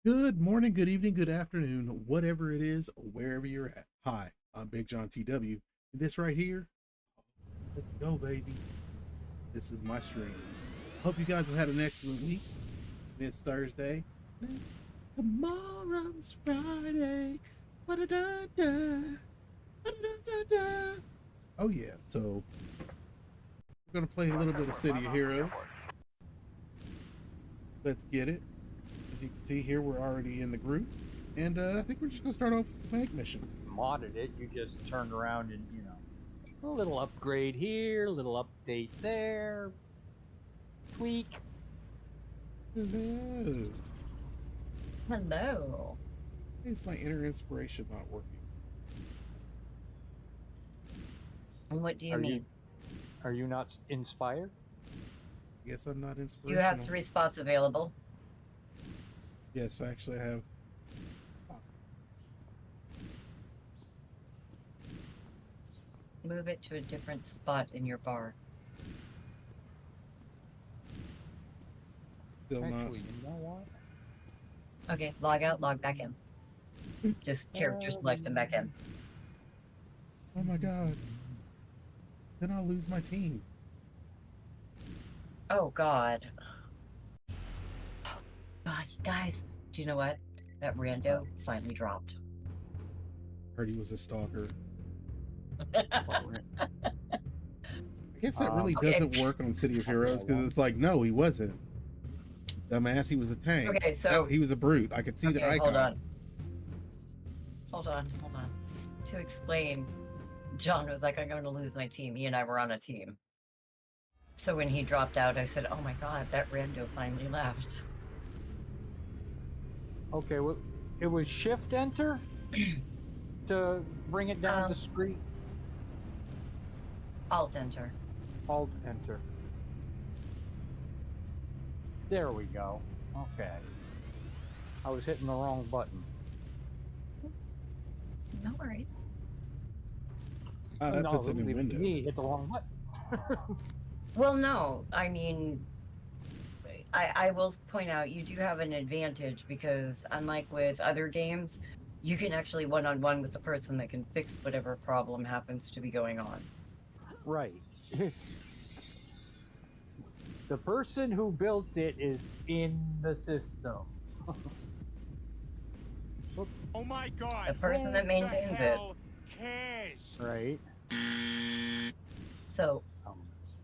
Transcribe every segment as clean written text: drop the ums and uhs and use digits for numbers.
Good morning, good evening, good afternoon, whatever it is, wherever you're at. Hi, I'm Big John TW. And this right here, let's go, baby. This is my stream. Hope you guys have had an excellent week. It's Thursday. Tomorrow's Friday. Ba-da-da-da. Ba-da-da-da-da. Oh, yeah. So, we're going to play a little bit of City of Heroes. Let's get it. As you can see here, we're already in the group, and I think we're just gonna start off with the bank mission. Modded it, you just turned around and, a little upgrade here, a little update there, tweak. Hello. Hello. Is my inner inspiration not working? And what do you mean? Are you not inspired? I guess I'm not inspirational. You have 3 spots available. Yes, actually I have. Move it to a different spot in your bar. Still Actually, not. you know what? Okay, log out, log back in. Just character select and back in. Oh my god. Then I'll lose my team. Oh god. Gosh, guys, do you know what? That rando finally dropped. Heard he was a stalker. I guess that really doesn't work on City of Heroes, because it's like, no, he wasn't. Dumbass, he was a tank. Okay, so no, he was a brute. I could see the icon. Hold on. To explain, John was like, I'm going to lose my team. He and I were on a team. So when he dropped out, I said, oh my god, that rando finally left. Okay, well, it was Shift Enter to bring it down the screen. Alt Enter. Alt Enter. There we go. Okay. I was hitting the wrong button. No worries. That no, puts a new window. Me hit the wrong button. Well, no, I mean, I will point out you do have an advantage because unlike with other games, you can actually one-on-one with the person that can fix whatever problem happens to be going on. Right. The person who built it is in the system. Oh my god! The person that maintains it. Cares? Right. So,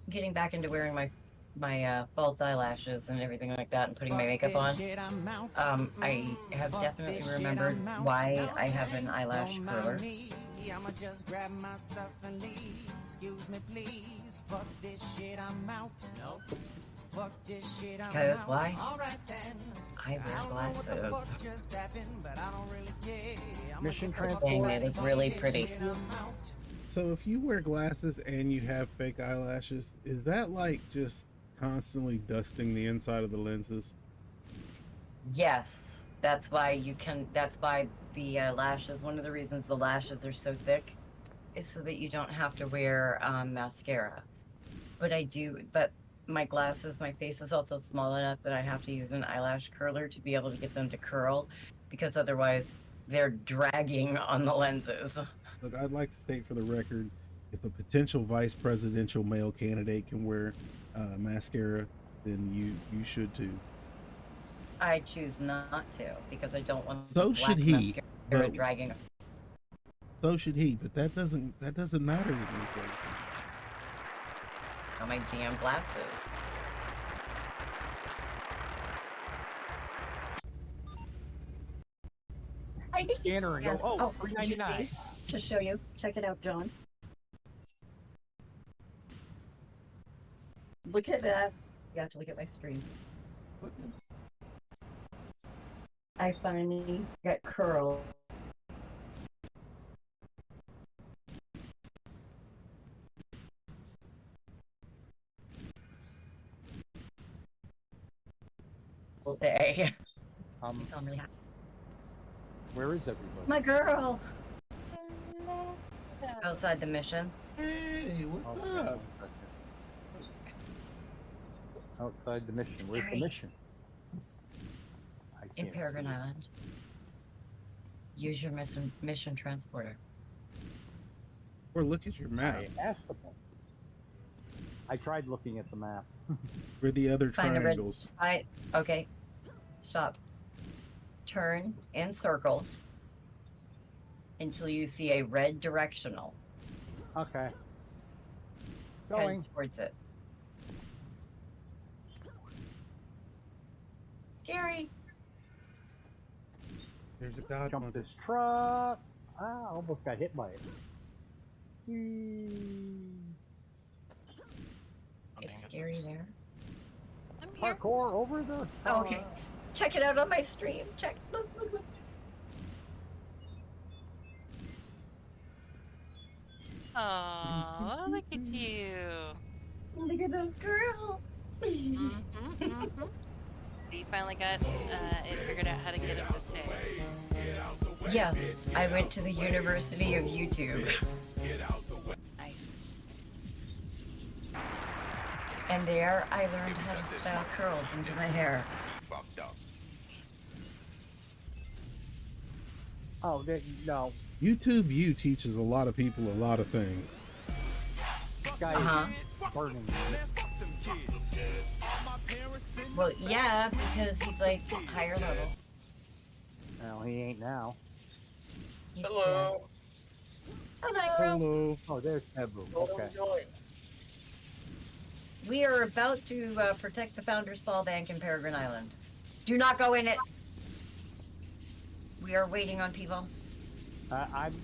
getting back into wearing my false eyelashes and everything like that and putting my makeup on, I have definitely remembered why I have an eyelash curler. I'ma just grab my stuff and leave. Excuse me, please. Fuck this shit, I'm out. No. Fuck this shit, I'm out. Because why? All right then. I wear glasses. Just happened, but I don't really care. Mission transport. Dang, they look really pretty. So if you wear glasses and you have fake eyelashes, is that like just constantly dusting the inside of the lenses? Yes, that's why the lashes, one of the reasons the lashes are so thick is so that you don't have to wear mascara. But my glasses, my face is also small enough that I have to use an eyelash curler to be able to get them to curl, because otherwise they're dragging on the lenses. Look, I'd like to state for the record, if a potential vice presidential male candidate can wear mascara, then you should too. I choose not to because I don't want So should he, but dragging. So should he, but that doesn't matter these days. On my damn glasses. Scanner and go, oh, $3.99. To show you. Check it out, John. Look at that. You have to look at my screen. I finally got curl. All day. I'm really happy. Where is everybody? My girl! Outside the mission. Hey, what's up? Outside the mission. Where's the mission? I in can't Peregrine see it. Island. Use your mission transporter. Or look at your map. I asked the point. I tried looking at the map. Where the other Find a red- triangles. Okay. Stop. Turn in circles until you see a red directional. Okay. Head Going. towards it. Scary. There's a Jump godmother. this truck. Ah, almost got hit by it. Whee. It's scary there. I'm here. Parkour over the. Oh, okay. Check it out on my stream. Check. Look, look, look. Oh, look at you. Look at those girls. Mm-hmm. You finally got it figured out how to get him to stay. Yes, I went to the University of YouTube. Nice. And there I learned how to style curls into my hair. Oh, no. YouTube U teaches a lot of people a lot of things. Guy is burning. Well, yeah, because he's like higher level. Well, he ain't now. He's Hello. dead. Hello. Hello. Oh, there's Ebu. Okay. We are about to protect the Founders Fall Bank in Peregrine Island. Do not go in it. We are waiting on people. I'm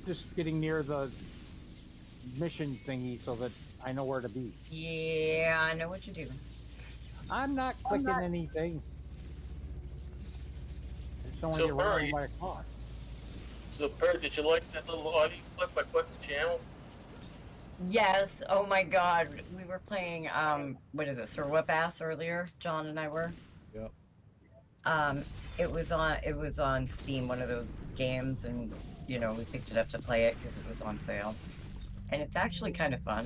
just getting near the mission thingy so that I know where to be. Yeah, I know what you're doing. I'm not clicking anything. It's only So, around Purr, by a car. So, Purr, did you like that little audio clip I put in the channel? Yes. Oh my God. We were playing what is it, Sir Whip Ass earlier. John and I were. Yep. It was on Steam, one of those games, and you know we picked it up to play it because it was on sale, and it's actually kind of fun.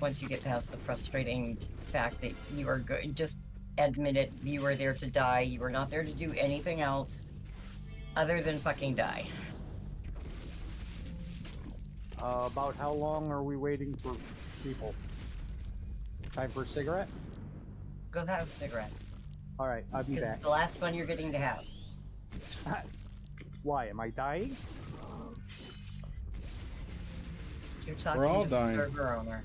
Once you get past the frustrating fact that you are good, just admit it. You were there to die. You were not there to do anything else other than fucking die. About how long are we waiting for people? Time for a cigarette? Go have a cigarette. All right, I'll be Because back. it's the last one you're getting to have. Why? Am I dying? You're talking We're all to the dying. server owner.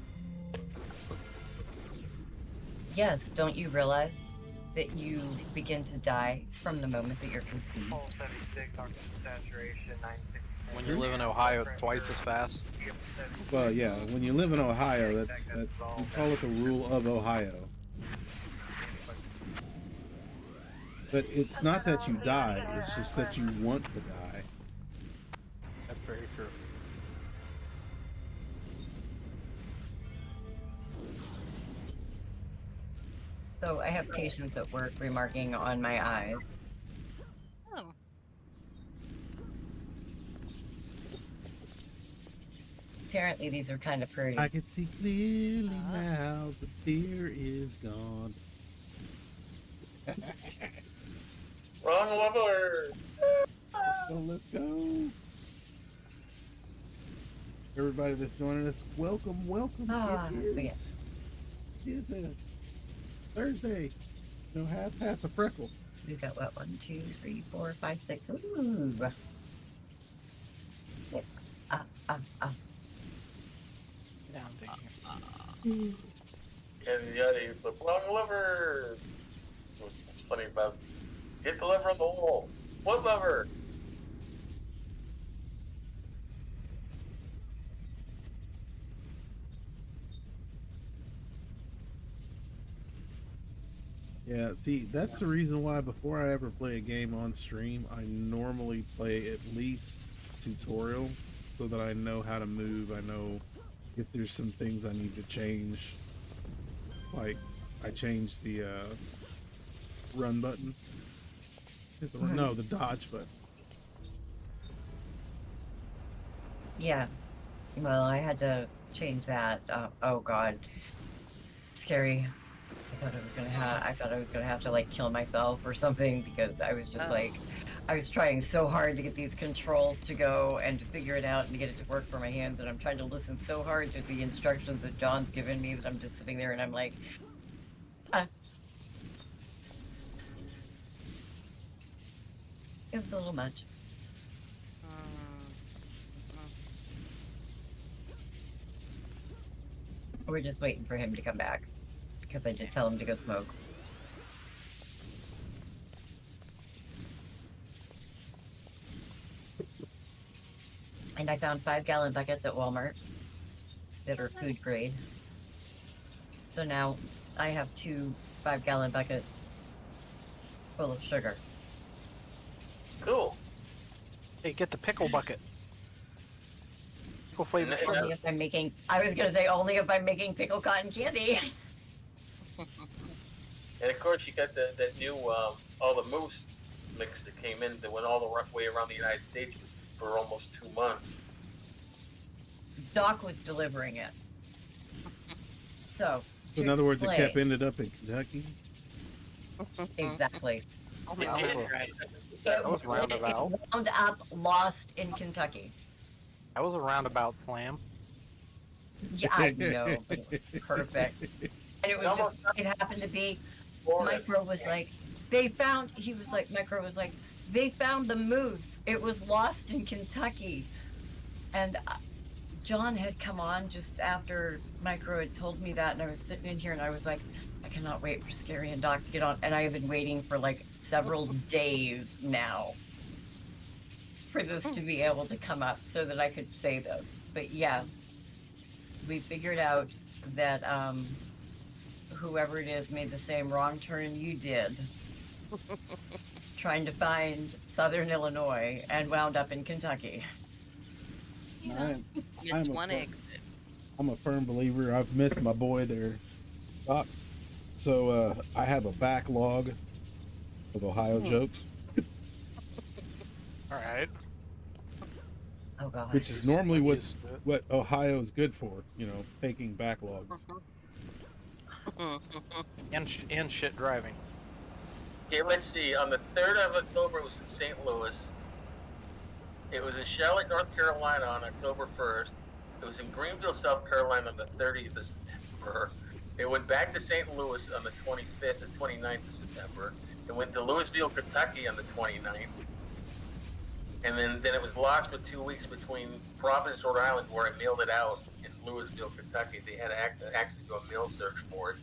Yes, don't you realize that you begin to die from the moment that you're conceived? When you live in Ohio, it's twice as fast. Well, yeah, when you live in Ohio, that's we call it the rule of Ohio. But it's not that you die, it's just that you want to die. That's very true. So I have patients at work remarking on my eyes. Oh, Apparently these are kind of pretty. I can see clearly now the fear is gone. Wrong lever! So let's go. Everybody that's joining us, welcome, welcome. Ah, It so is- It's a Thursday. No half past a freckle. We've got what? 1, 2, 3, 4, 5, 6. Ooh. 6. Down to here. And the other, you flip wrong lever! So what's funny about hit the lever on the wall. What lever? Yeah, see, that's the reason why before I ever play a game on stream, I normally play at least tutorial so that I know how to move. I know if there's some things I need to change. Like, I changed the run button. No, the dodge button. Yeah. Well, I had to change that. Oh God. Scary. I thought I was gonna have to like kill myself or something because I was just like, I was trying so hard to get these controls to go and to figure it out and to get it to work for my hands, and I'm trying to listen so hard to the instructions that John's given me that I'm just sitting there and I'm like, it was a little much. We're just waiting for him to come back because I did tell him to go smoke. And I found 5-gallon buckets at Walmart that are food grade. So now I have 2 5-gallon buckets full of sugar. Cool. Hey, get the pickle bucket. Pickle flavored And- sugar. Only if I'm making, I was gonna say only if I'm making pickle cotton candy. And of course, you got that new all the moose mix that came in that went all the way around the United States for almost 2 months. Doc was delivering it. So, So in to other words, it explain- kept ended up in Kentucky. Exactly. Oh my That god. was, Right. that was roundabout. It wound up lost in Kentucky. That was a roundabout slam. Yeah, I know, but it was perfect. And it was just, it happened to be, Florida. Micro was like, Micro was like, they found the moose. It was lost in Kentucky. And John had come on just after Micro had told me that, and I was sitting in here and I was like, I cannot wait for Scary and Doc to get on. And I have been waiting for like several days now for this to be able to come up so that I could say this. But yes, we figured out that whoever it is made the same wrong turn you did trying to find Southern Illinois and wound up in Kentucky. You know, I'm it's a one fuck. exit. I'm a firm believer. I've missed my boy there, Doc. So I have a backlog of Ohio jokes, All right. Oh god. which is normally I'm what's used to it. what Ohio is good for. You know, taking backlogs. And shit driving. Okay, let's see. On the 3rd of October, it was in St. Louis. It was in Charlotte, North Carolina on October 1st. It was in Greenville, South Carolina on the 30th of September. It went back to St. Louis on the 25th and 29th of September. It went to Louisville, Kentucky on the 29th. And then it was lost for 2 weeks between Providence, Rhode Island, where I mailed it out, in Louisville, Kentucky. They had to actually do a mail search for it.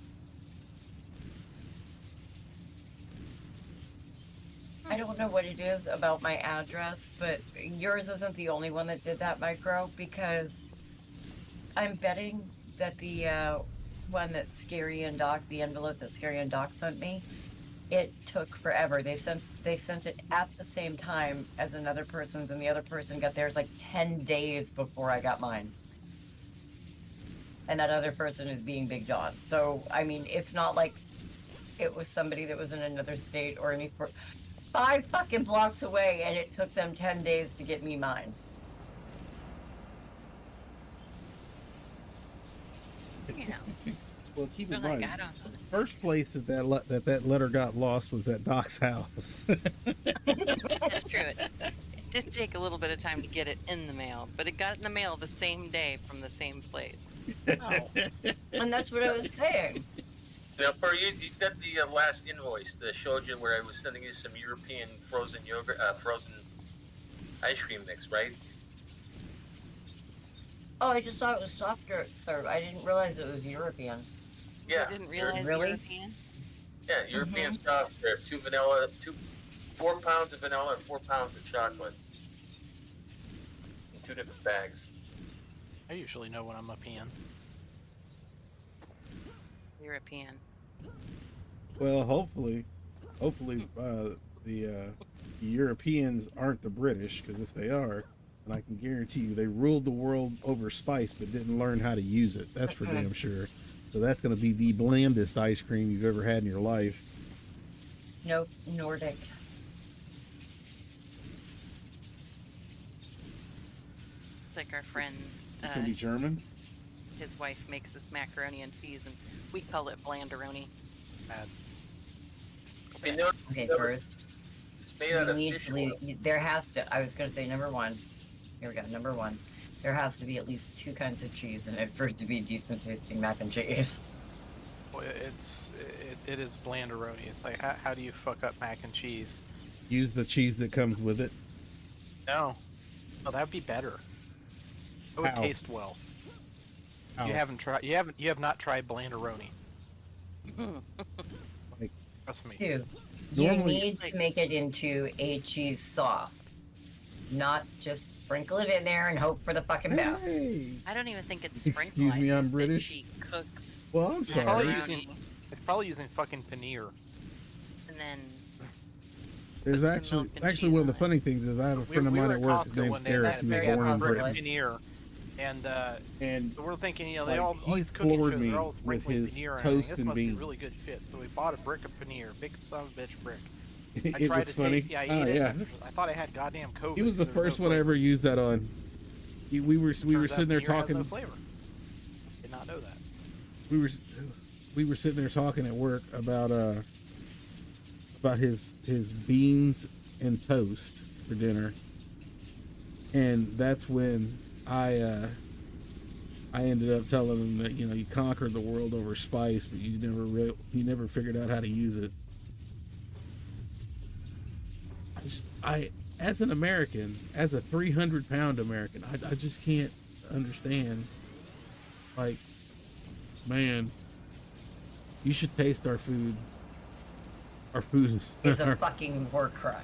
I don't know what it is about my address, but yours isn't the only one that did that, Micro, because I'm betting that the one that Scary and Doc, the envelope that Scary and Doc sent me, it took forever. They sent it at the same time as another person's, and the other person got theirs like 10 days before I got mine. And that other person is being Big John. So, I mean, it's not like it was somebody that was in another state or any 5 fucking blocks away, and it took them 10 days to get me mine. You know, Well, keep we're in like, mind, I don't know. the first place that letter got lost was at Doc's house. That's true. It did take a little bit of time to get it in the mail, but it got in the mail the same day from the same place. Oh. And that's what I was saying. Now, for you got the last invoice that showed you where I was sending you some European frozen yogurt, frozen ice cream mix, right? Oh, I just thought it was soft serve. I didn't realize it was European. Yeah. I didn't realize Really? European. Yeah, European soft serve. 4 pounds of vanilla and 4 pounds of chocolate. In 2 different bags. I usually know when I'm a peon. European. Well, hopefully, the Europeans aren't the British, because if they are, then I can guarantee you they ruled the world over spice but didn't learn how to use it. That's for damn sure. So that's going to be the blandest ice cream you've ever had in your life. Nope, Nordic. It's like our friend. It's going to be German. his wife makes this macaroni and cheese, and we call it blanderoni. Bad. You know, Okay, no, first, it's made out you of need fish to oil. there has to, I was going to say number one. Here we go, number one. There has to be at least 2 kinds of cheese in it for it to be decent tasting mac and cheese. Well, it is blanderoni. It's like, how do you fuck up mac and cheese? Use the cheese that comes with it. No. No, that would be better. It would How? taste well. How? You have not tried blanderoni. Trust me. 2. Normally- You need to make it into a cheese sauce, not just sprinkle it in there and hope for the fucking best. Hey. I don't even think it's Excuse sprinkled. me, I I'm think that British. She cooks Well, I'm It's probably sorry. macaroni, it's probably using fucking paneer. and then There's Put some actually milk and actually cheese one of the on it. funny things is I have a friend of we mine were at at work. His Costco name's one day, Eric. and He was they had born in possibly- Britain, Paneer. And and so we're thinking, you know, like, all he these cooking floored shows, me they're all with sprinkling his paneer and toast everything. This and must be beans. really good shit. So we bought a brick of paneer, big son of a bitch brick. I it tried was to funny. Taste, yeah, I Oh ate it. yeah, I thought I had goddamn COVID. he was the because there first no one I flavor. ever used that on. We were Turns out sitting there paneer has no talking. flavor. Did not know that. We were sitting there talking at work about his beans and toast for dinner, and that's when I ended up telling him that, you know, you conquered the world over spice, but you never figured out how to use it. I as an American, as a 300-pound American, I just can't understand. Like, man, you should taste our food. Our food is It's a fucking war crime.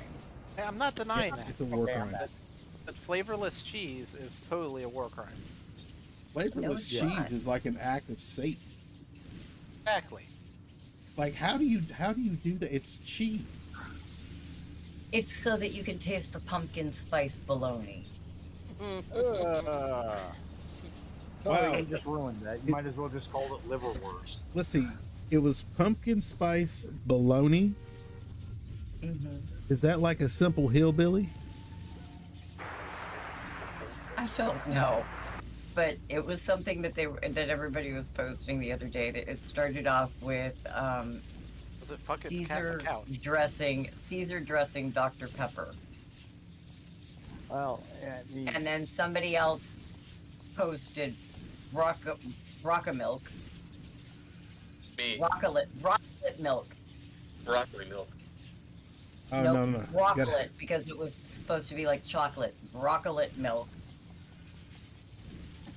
Hey, I'm not denying that. it's a war crime. But flavorless cheese is totally a war crime. Flavorless it's not. cheese is like an act of Satan. Exactly. Like, how do you do that? It's cheese. It's so that you can taste the pumpkin spice bologna. Wow. You just ruined that. You might as well just call it liverwurst. Let's see. It was pumpkin spice bologna. Mm-hmm. Is that like a simple hillbilly? I don't know, but it was something that that everybody was posting the other day. That it started off with Was it fuck its cat in the couch? Caesar dressing Dr. Pepper, Well, and then somebody else posted Rocka milk, Me, Rockalit milk. broccoli milk. Oh Nope, no. Rockalit, because it was supposed to be like chocolate. Rockalit milk.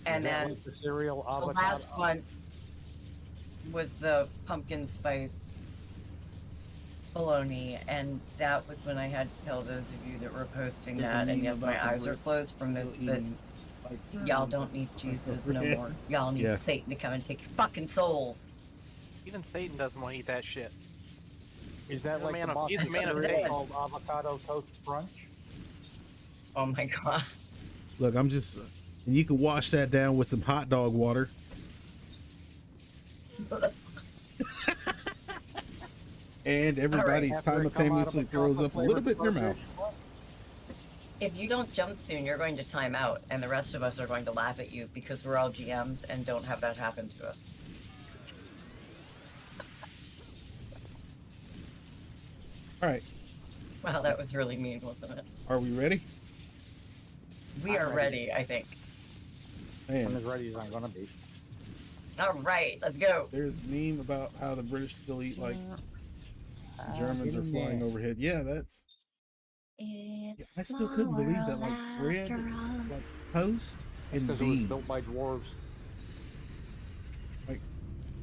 And then the cereal the avocado. last one was the pumpkin spice bologna, and that was when I had to tell those of you that were posting that, and yes, my eyes are closed from this, that y'all don't need Jesus no more. Y'all need Yeah. Satan to come and take your fucking souls. Even Satan doesn't want to eat that shit. Is that He's a like man the of- box he's a man of cereal faith. called avocado toast crunch? Oh my god. Look, I'm just, and you can wash that down with some hot dog water. And everybody After it come out of simultaneously a throws up a little bit in their mouth. chocolate-flavored If you don't jump soon, you're going to time out, and the rest of us are going to laugh at you because we're all GMs and don't have that happen to us. All right, Wow, that was really mean, wasn't it? are we ready? We are ready, I think. I'm Man, as ready as I'm gonna be. All right, let's go. there's a meme about how the British still eat like Ah, Germans get are in flying there. overhead. Yeah, that's. Yeah, I still couldn't believe that, like bread, like toast and Because it was beans. built by dwarves.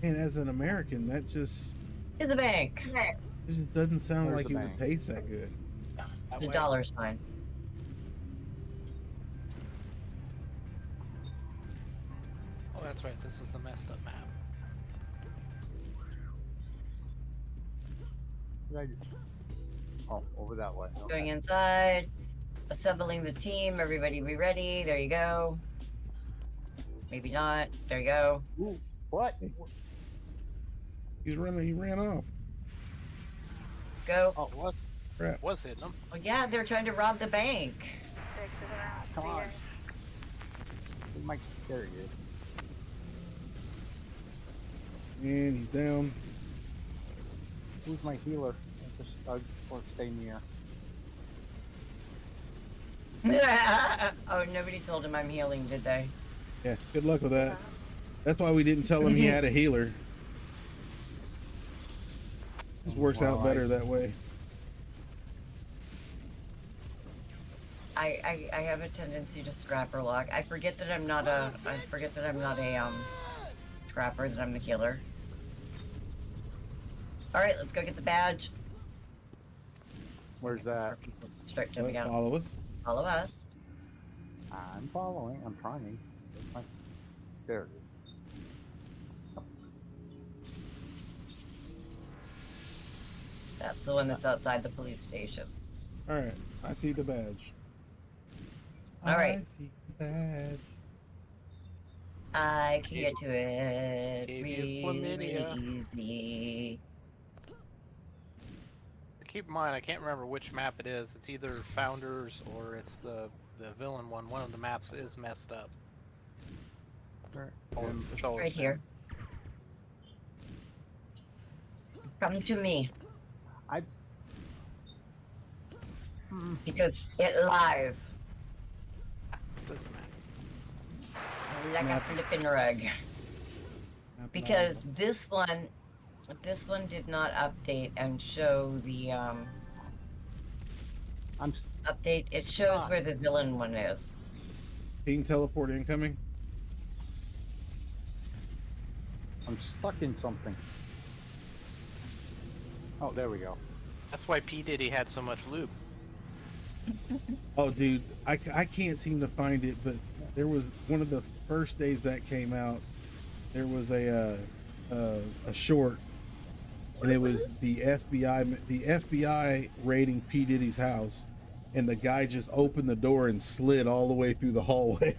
And as an American, that just To the bank. it just doesn't sound There's like the it would bank. taste that good. The dollar sign. Oh, that's right. This is the messed up map. Right. Oh, over that way. Okay. Going inside. Assembling the team. Everybody be ready. There you go. Maybe not. There you go. Ooh, what? He ran off. Go. Oh, what? Crap. Was hitting them. Oh yeah, they're trying to rob the bank. Come on. Mike, there he is. And he's down. Who's my healer? I'll stay near. Oh, nobody told him I'm healing, did they? Yeah, good luck with that. That's why we didn't tell him he had a healer. Just works out better that way. I have a tendency to scrapper lock. I forget that I'm not a scrapper, that I'm the healer. Alright, let's go get the badge. Where's that? Start jumping out. Follow us. Follow us. I'm following. I'm trying. There it is. That's the one that's outside the police station. Alright, I see the badge. All right. I see the badge. I can get to it Gave you really chlamydia. easy. Keep in mind, I can't remember which map it is. It's either Founders or it's the villain one. One of the maps is messed up. It's always Right here. Come to me. Because it lies. This is the map. Like a Map. flippin' rug. Not Because bad. this one did not update and show the update. It shows where the villain one is. Team teleport incoming. I'm stuck in something. Oh, there we go. That's why P. Diddy had so much lube. Oh, dude, I can't seem to find it, but there was one of the first days that came out. There was a short, and it was the FBI raiding P. Diddy's house, and the guy just opened the door and slid all the way through the hallway.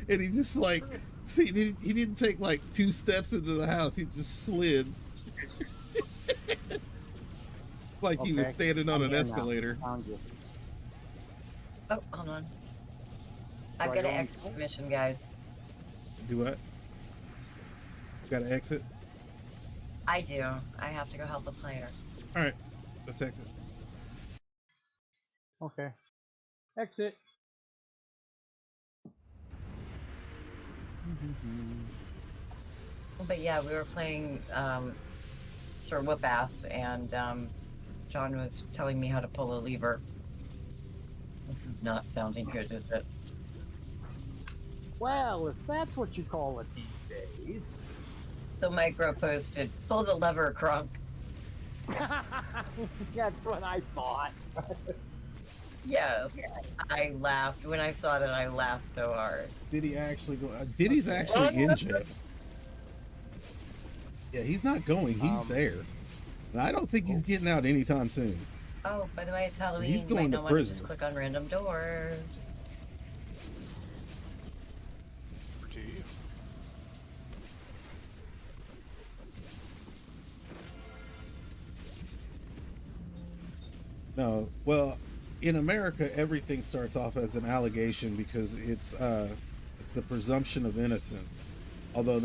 And he just like, see, he didn't take like 2 steps into the house. He just slid. Like he was standing on an escalator. Found you. Oh, hold on. I've Do I got go an in- exit mission, guys. Do what? Got to exit? I do. I have to go help a player. All right, let's exit. Okay. Exit. But yeah, we were playing Sir Whoop Ass, and John was telling me how to pull a lever. This is not sounding good, is it? Well, if that's what you call it these days. So Micro posted, pull the lever, Crunk. That's what I thought. Yes. I laughed. When I saw that, I laughed so hard. Did he actually go? Diddy's actually in jail. Yeah, he's not going. He's there. And I don't think he's getting out anytime soon. Oh, by the way, it's Halloween. He's You going might to not want to prison. just click on random doors. Or do you? No, well, in America, everything starts off as an allegation because it's the presumption of innocence. Although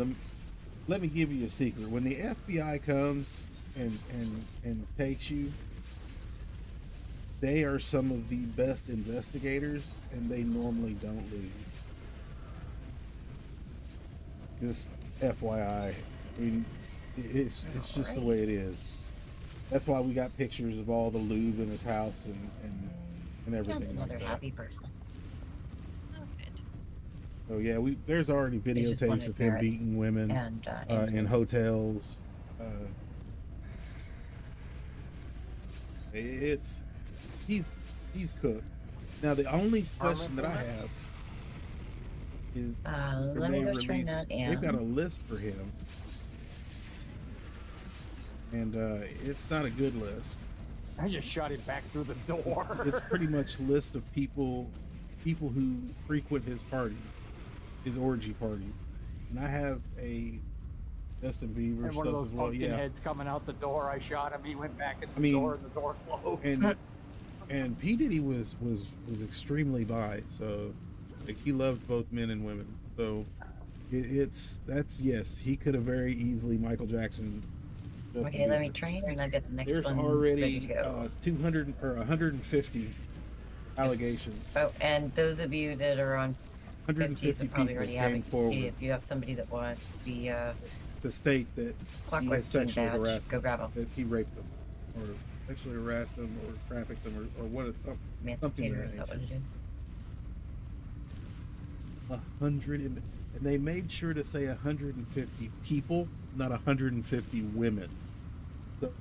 let me give you a secret: when the FBI comes and takes you, they are some of the best investigators, and they normally don't lose. Just FYI, I mean, it's just the way it is. That's why we got pictures of all the lube in his house and That's everything like another that. happy person. Oh, good. So yeah, there's already They just videotapes wanted of him parents beating women And in infants. hotels. He's cooked. Now the only question that I have is when Let me they go turn release, that they've got a in. list for him, and it's not a good list. I just shot him back through the door. It's pretty much a list of people who frequent his parties, his orgy parties. And I have a Justin Bieber And stuff one of those as well. pumpkin Yeah, heads coming out the door. I shot him. He went back in the I mean, door, and the door closed. and P Diddy was extremely bi, so like he loved both men and women. So That's yes. He could have very easily Michael Jackson. Okay, let me train and I'll get the next There's one ready already to go. 200 or 150 allegations. Oh, and those of you that are on 50s 150 will probably people already have came it. forward If you have somebody that wants the to state that he Clockwork has King sexually badge, harassed go them, grab them. that he raped them, or sexually harassed them, or trafficked them, or what it's something. Emancipator, of is that that what it is? 100 and they made sure to say 150 people, not 150 women. So,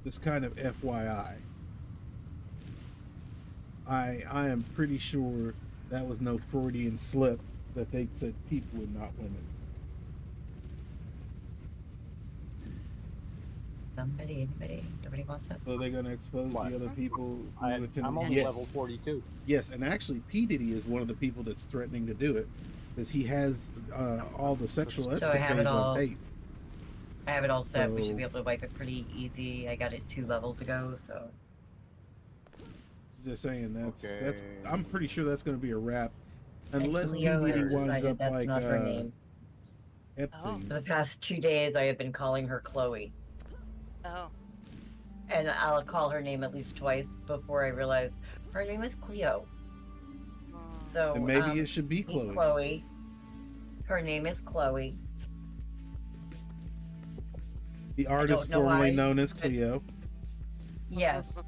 just kind of FYI. I am pretty sure that was no Freudian slip that they said people and not women. Anybody wants that? So they're going to expose What? the other people who attended. I'm only Yes. level 42. Yes, and actually, P. Diddy is one of the people that's threatening to do it, because he has all the sexual So I have escapades it all- on tape. I have it all set. We should So- be able to wipe it pretty easy. I got it 2 levels ago, so. Just saying, that's Okay. I'm pretty sure that's going to be a wrap, And unless P. Cleo Diddy has winds decided up that's like not her name. Epstein. For the past 2 days, I have been calling her Chloe. Oh. And I'll call her name at least twice before I realize her name is Cleo. So And maybe it should be meet Chloe. Chloe. Her name is Chloe. The artist know formerly why, known as but- Cleo. Yes. So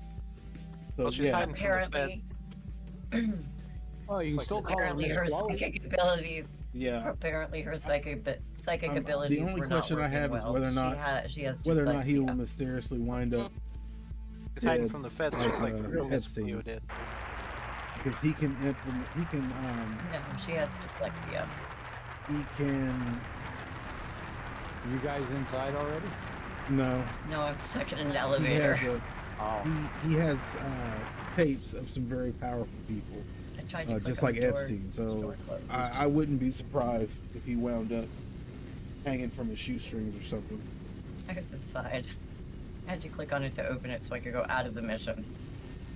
Well, she's yeah, hiding from the Fed. Apparently, Oh, you can It's still like- call her apparently Miss her Chloe? psychic abilities. yeah. Apparently her psychic The abilities only were question not I have working is whether or well. not she has whether or not he will dyslexia. mysteriously wind up, She's hiding dead, from the feds like, just like the real Miss Epstein. Cleo did. because he can implement, No, she has dyslexia. he can You guys inside already? no. No, I'm stuck in an He elevator. has Oh. he has tapes of some very powerful people, I tried to click just on like the door. Epstein. So Door closed. I wouldn't be surprised if he wound up hanging from his shoestrings or something. I was inside. I had to click on it to open it so I could go out of the mission.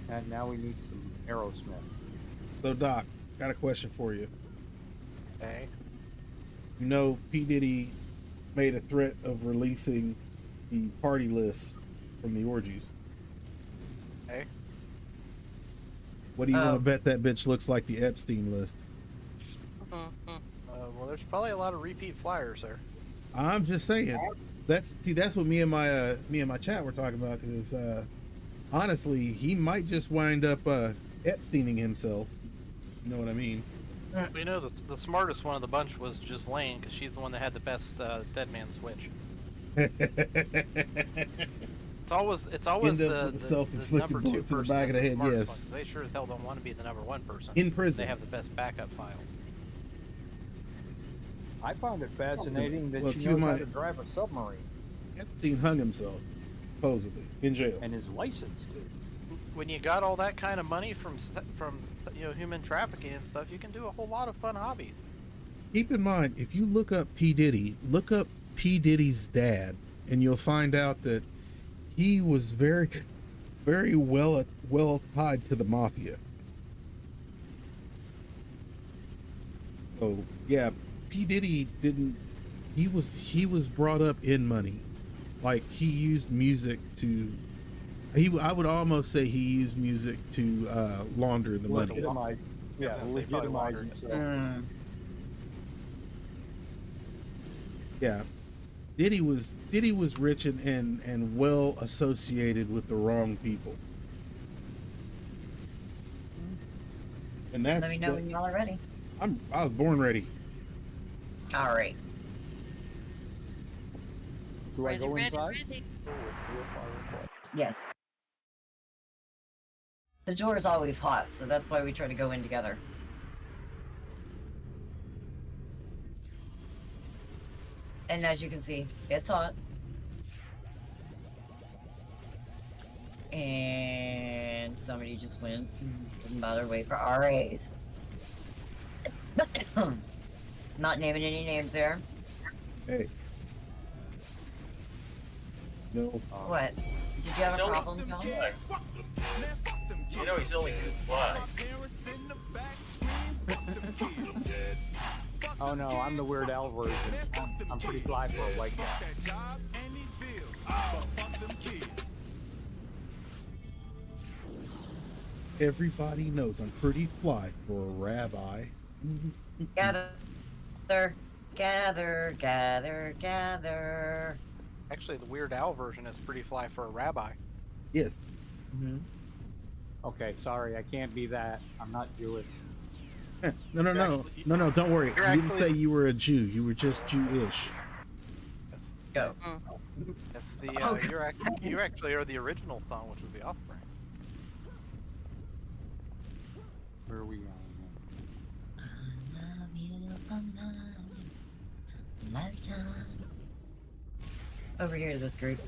And now we need some Aerosmith. So Doc, got a question for you. Okay. You know, P. Diddy made a threat of releasing the party list from the orgies. Okay. What do you want Oh. to bet that bitch looks like the Epstein list? Well, there's probably a lot of repeat flyers there. I'm just saying. That's what me and my chat were talking about. Because honestly, he might just wind up Epsteining himself. You know what I mean? We know the smartest one of the bunch was Ghislaine, because she's the one that had the best dead man switch. It's always End up the with a self-inflicted number 2 bullet to the person. back of the that's head, smartest yes. one, 'cause they sure as hell don't want to be the number 1 person. In prison. They have the best backup files. I found it fascinating that Well, she keep in knows how mind- to drive a submarine. Epstein hung himself, supposedly, in jail. And is licensed to. When you got all that kind of money from human trafficking and stuff, you can do a whole lot of fun hobbies. Keep in mind, if you look up P. Diddy, look up P. Diddy's dad, and you'll find out that he was very, very well tied to the mafia. So yeah, P. Diddy didn't. He was brought up in money, like he used music to. I would almost say he used music to launder the money. Legitimize. Yeah, I was gonna say probably legitimize laundering. himself. Yeah, Diddy was rich and well associated with the wrong people, and that's. Let me know when y'all are ready. I was born ready. All right. Do I go inside? ready. Yes. The door is always hot, so that's why we try to go in together. And as you can see, it's hot. And somebody just went. Didn't bother to wait for RAs. Not naming any names there. Hey. No. What? Did you have a Don't- problem, John? You know he's only 2 fly. Oh no, I'm the Weird Al version. I'm pretty fly for a white guy. Everybody knows I'm pretty fly for a rabbi. Gather, gather, gather, gather. Actually, the Weird Al version is pretty fly for a rabbi. Yes. Okay, sorry, I can't be that. I'm not Jewish. No, don't worry. You're You didn't actually- say you were a Jew. You were just Jewish. Go. Yes, the Oh, you actually are the original song, which was the Offspring. Where are we going? Over here to this group.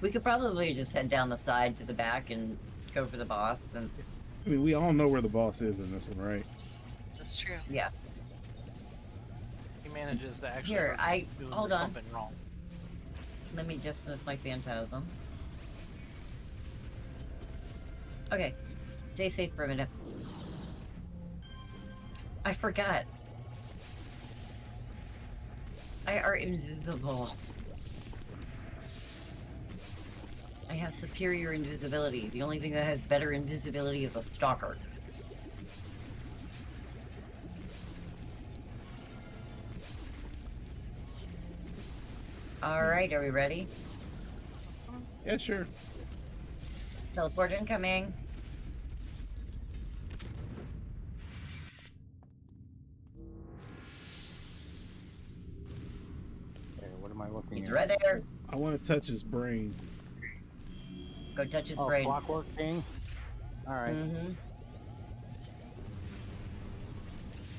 We could probably just head down the side to the back and go for the boss since, I mean, we all know where the boss is in this one, right? That's true. yeah. He manages to actually Here, hurt the spoon hold or on. something wrong. Let me just miss my phantasm. Okay. Stay safe for a minute. I forgot. I are invisible. I have superior invisibility. The only thing that has better invisibility is a stalker. Alright, are we ready? Yeah, sure. Teleport incoming. Okay, what am I looking He's at? right there. I want to touch his brain. Go touch his Oh, brain. Clockwork King? Alright. Mm-hmm.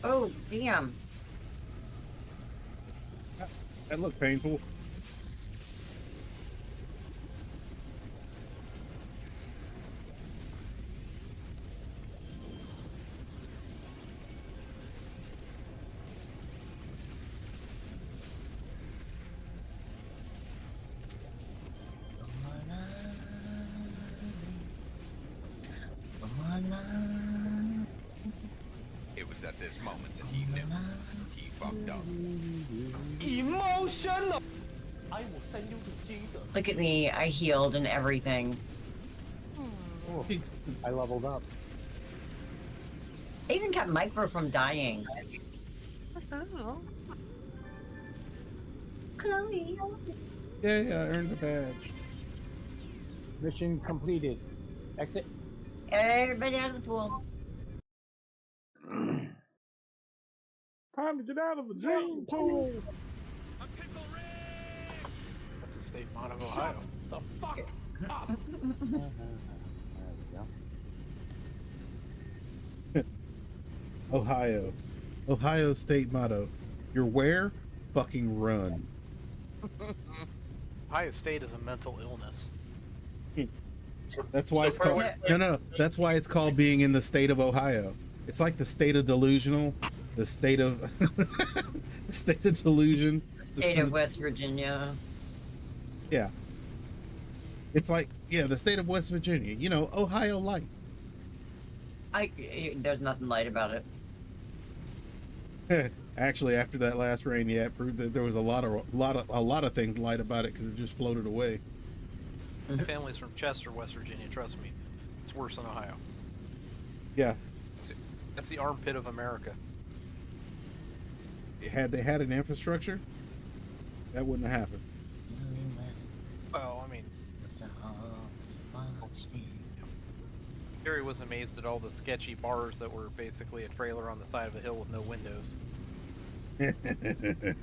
Oh, damn. That looked painful. It was at this moment that he knew he fucked up. Emotional. I will send you to Jesus. Look at me. I healed and everything. Oh, I leveled up. I even kept Micro from dying. Ooh. Chloe. Yeah, I earned the badge. Mission completed. Exit. Everybody out of the pool. Time to get out of the dream pool. That's the state motto of Ohio. The fuck up. There we go. Ohio. Ohio state motto. You're where? Fucking run. Ohio State is a mental illness. That's why So it's called wait. no. That's why it's called being in the state of Ohio. It's like the state of delusional, the state of the state of delusion, the State of West Virginia. Yeah. It's like the state of West Virginia. You know, Ohio light. There's nothing light about it. Actually, after that last rain, it proved that there was a lot of things light about it because it just floated away. My family's from Chester, West Virginia. Trust me, it's worse than Ohio. Yeah. That's the armpit of America. Had they had an infrastructure, that wouldn't have happened. Well, I mean, Terry was amazed at all the sketchy bars that were basically a trailer on the side of a hill with no windows.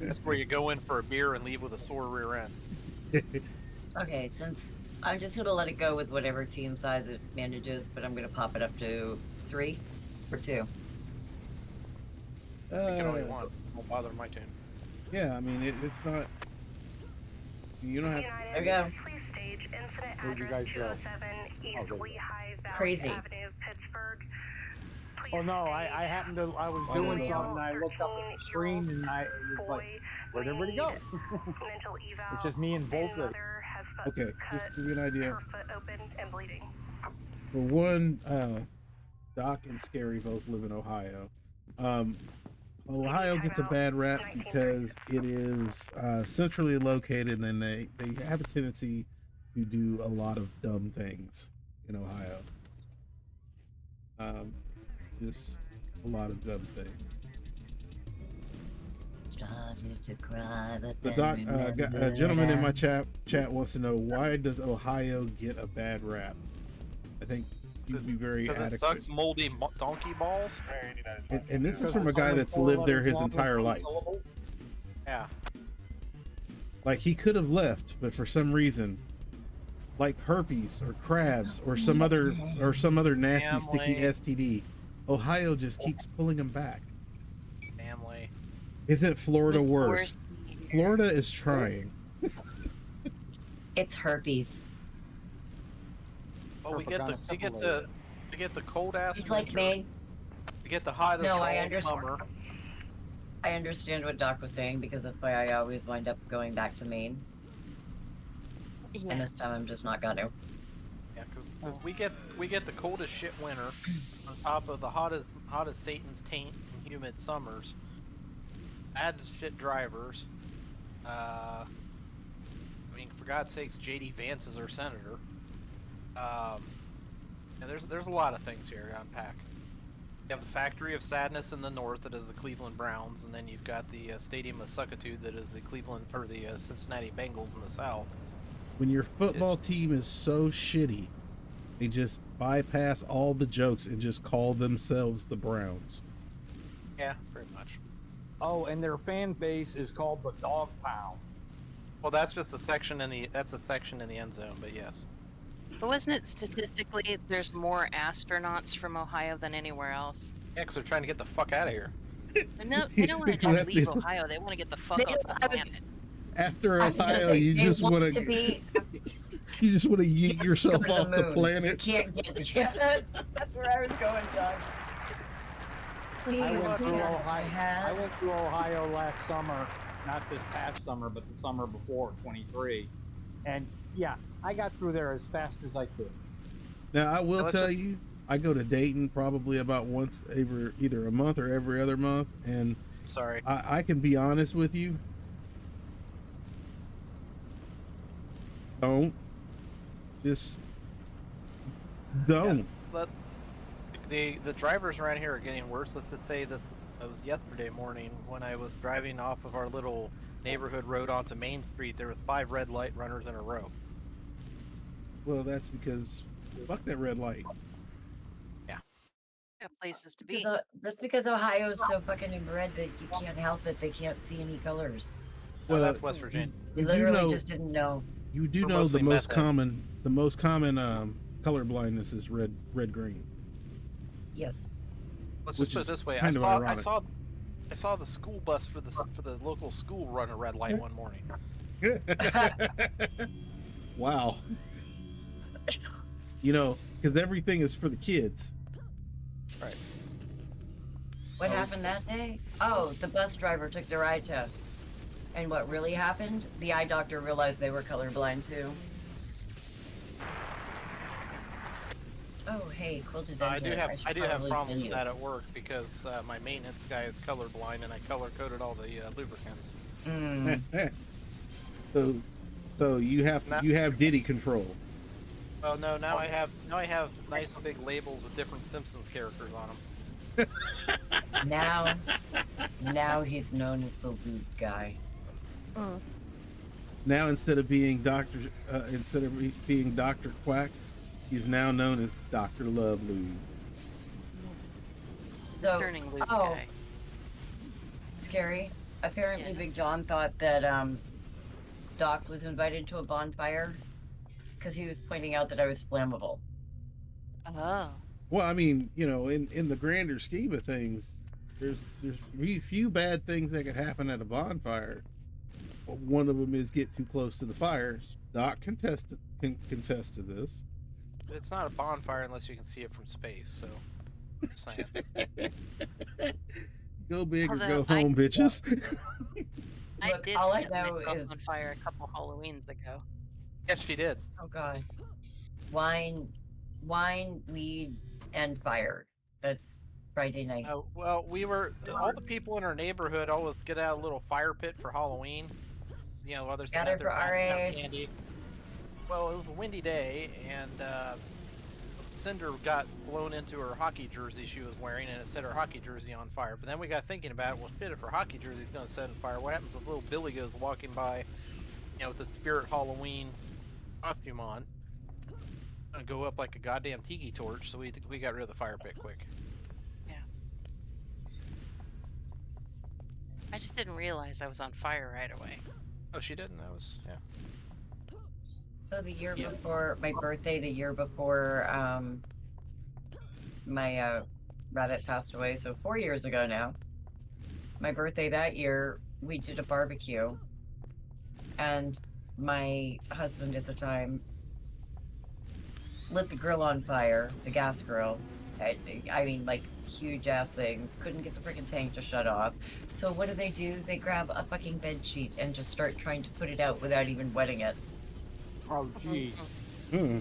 That's where you go in for a beer and leave with a sore rear end. Okay, since I'm just gonna let it go with whatever team size it manages, but I'm gonna pop it up to 3 or 2. You can all you want. Won't bother my tune. Yeah, I mean it's not. You don't have. There we go. Please stage incident Where'd you address guys go? 207 East Oh, there you go. Lehigh Valley Crazy. Avenue, Pittsburgh. Please Oh no, stage I happened to, I was Oh, doing no. something and I looked up at the screen and I was like, where'd everybody go? mental eval. It's just me and both of them. Mother has foot Okay, just cut, to give you an idea. her foot open and bleeding. For one, Doc and Scary both live in Ohio. Ohio gets a bad rap because it is centrally located, and they have a tendency to do a lot of dumb things in Ohio. Just a lot of dumb things. Started to cry, but The then a gentleman in my chat wants to know, why does Ohio get a bad rap? I think you'd be very Because it adequate. sucks moldy donkey balls. And this is Because from a it's guy only that's 4 lived there letters his long entire with one life. syllable. Yeah. Like, he could have left, but for some reason, like herpes or crabs or some other nasty sticky Family. STD, Ohio just keeps pulling him back. Family. Isn't Florida It's worse? worse here. Florida is trying. it's herpes. Oh, we get the cold ass It's like winter. Maine. We get the hot as No, I hell understand. summer. I understand what Doc was saying because that's why I always wind up going back to Maine. And Yeah. this time I'm just not gonna. Yeah, because we get the coldest shit winter on top of the hottest Satan's taint and humid summers. Bad as shit drivers. I mean, for God's sakes, JD Vance is our senator. And there's a lot of things here to unpack. You have the Factory of Sadness in the north that is the Cleveland Browns, and then you've got the Stadium of Suckitude that is the Cincinnati Bengals in the south. When your football team is so shitty, they just bypass all the jokes and just call themselves the Browns. Yeah, pretty much. Oh, and their fan base is called the Dog Pound. Well, that's just a section in the end zone, but yes. But wasn't it statistically there's more astronauts from Ohio than anywhere else? Yeah, because they're trying to get the fuck out of here. No, they don't want to Because just leave they- Ohio. They want to get the fuck They- off the I was- planet. After I was gonna Ohio, say, you they just want to to be you just want to yeet yourself go to off the moon. planet. You can't get. Yeah, that's where I was going, Doc. Please, I went through yeah, Ohio. I went through Ohio last summer, not this past summer, but the summer before, 23. And yeah, I got through there as fast as I could. Now, I will Let's tell just- you, I go to Dayton probably about once either a month or every other month, and Sorry. I can be honest with you. Don't. Just don't. But the drivers around here are getting worse. Let's just say this was yesterday morning when I was driving off of our little neighborhood road onto Main Street. There was 5 red light runners in a row. Well, that's because fuck that red light. Got places to be. That's because Ohio is so fucking inbred that you can't help it. They can't see any colors. Well, Well, that's West Virginia. They You do literally know- just didn't know. You do We're know the mostly most meth common color blindness is red green. Yes. Let's Which just put it is this way: kind of ironic. I saw the school bus for the local school run a red light one morning. Wow. You know, because everything is for the kids. Right. What happened that day? Oh, the bus driver took their eye test. And what really happened? The eye doctor realized they were colorblind too. Oh, hey, quilted I do here. have should I do have probably problems send with you. that at work because my maintenance guy is colorblind and I color coded all the lubricants. Mm. So you have Nah. Diddy control. Oh no! Now I have nice big labels with different Simpsons characters on them. Now he's known as the loot guy. Now instead of being Dr. Quack, he's now known as Dr. Love Lube. So, Turning Luke oh, guy. scary. Apparently, Yeah. Big John thought that Doc was invited to a bonfire because he was pointing out that I was flammable. Oh. Well, I mean, you know, in the grander scheme of things, there's few bad things that could happen at a bonfire. One of them is get too close to the fire. Doc can contest to this. It's not a bonfire unless you can see it from space. So, just saying. Go big or Although go home, bitches. I Look, did all I set know myself is- on fire a couple Halloweens ago. Yes, she did. Oh God, wine, weed, and fire. That's Friday night. Well, we were all the people in our neighborhood always get out a little fire pit for Halloween. You know, others Gather out there for passing out RAs. candy. Well, it was a windy day, and Cinder got blown into her hockey jersey she was wearing, and it set her hockey jersey on fire. But then we got thinking about it. Well, shit, if her hockey jersey's gonna set on fire, what happens if little Billy goes walking by, you know, with the Spirit Halloween costume on? Gonna go up like a goddamn tiki torch. So we got rid of the fire pit quick. I just didn't realize I was on fire right away. Oh, she didn't. That was So the year before my birthday, the year before my rabbit passed away, so 4 years ago now. My birthday that year, we did a barbecue, and my husband at the time lit the grill on fire, the gas grill. I mean, like huge ass things. Couldn't get the freaking tank to shut off. So what do? They grab a fucking bed sheet and just start trying to put it out without even wetting it. Oh, jeez. Hmm.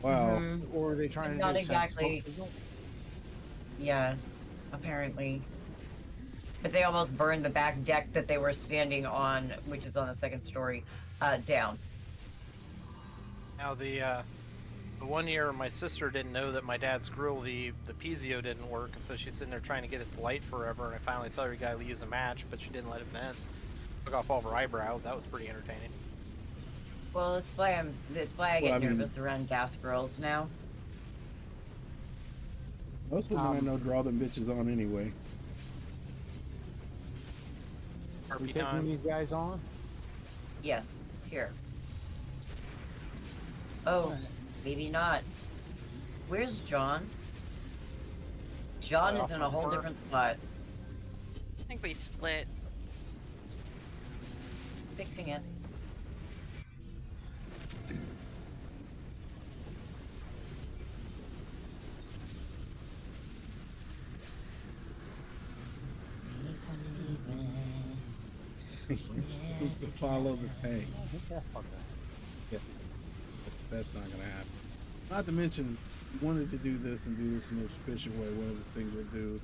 Wow. Or are they trying to Not do exactly. Yes, apparently. But they almost burned the back deck that they were standing on, which is on the second story, down. now the one year my sister didn't know that my dad's grill, the piezo didn't work, and so she's sitting there trying to get it to light forever. And I finally told her you gotta use a match, but she didn't let it vent. Took off all of her eyebrows. That was pretty entertaining. Well, that's why I get Well, I mean- nervous around gas grills now. Most women I know draw them bitches on anyway. We RP taking time. these guys on? Yes, here. Oh, maybe not. Where's John? John is in a whole different spot. I think we split. Fixing it. You're supposed to follow the tank. Yeah, that's not gonna happen. Not to mention, if you wanted to do this and do this in the most efficient way, one of the things we'll do